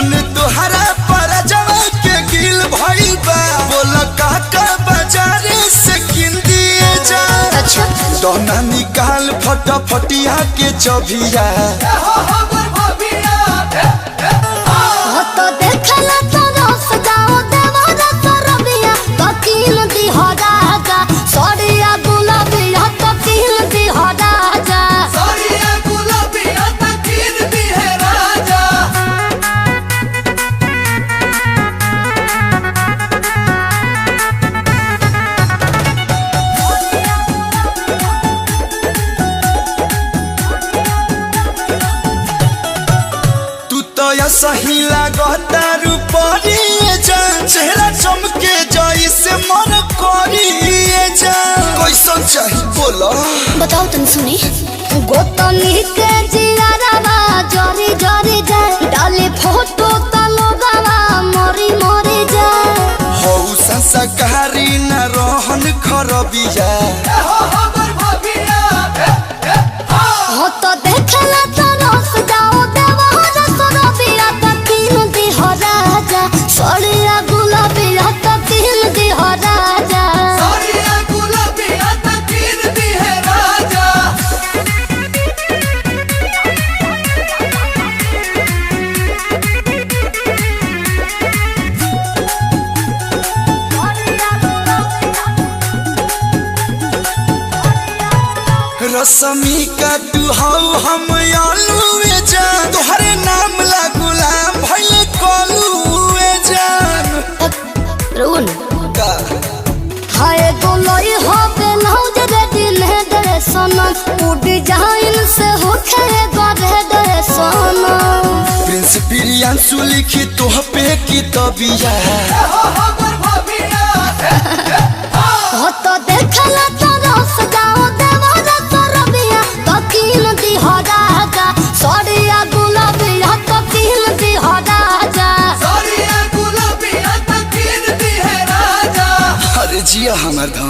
मन तोहरा पर जवा के गिल भइल बा बोल काका बाजारे से किन दिए जा। अच्छा दोना निकाल फटाफटिया के चबिया हो तो देखला तो रस जाओ देवरा तो रबिया तो किन दी हो राजा सड़िया गुलाबिया तो किन दी हो राजा। सरिया गुलाबिया त किन दी है राजा। तू तो या सही लागता रूपरिए जान चेहरा चमके जैसे मन करिए जान कैसन चाही बोला बताओ तुम सुनी गोतनी के जियारावा जरी जरी जाए डाले फोटो तो लोगावा मरी मरी जाए। हौ संस्कारी न रहन खरबिया हो तो देखला तो रस जाओ देवरा तो रबिया तो किन दी हो राजा सड़िया गुलाबिया तो किन दी हो राजा। सरिया गुलाबिया त किन दी है राजा। रसमी का तू हौ हम आलूए जान तोहरे नाम ला गुलाम भइले कलूए जान रुन का हाय गोलोई हो बेनौज रे दिल है दे सोना उ डिजाइन से हो खेरे गरे दे सोना। प्रिंस प्रियांशु लिखी तोह पे की तबिया हो तो देखला तो रस जाओ देवरा तो रबिया तो किन दी हो राजा सड़िया गुलाबिया तो किन दी हो राजा। सरिया गुलाबिया त किन दी है राजा। अरे जिया हमर धाम।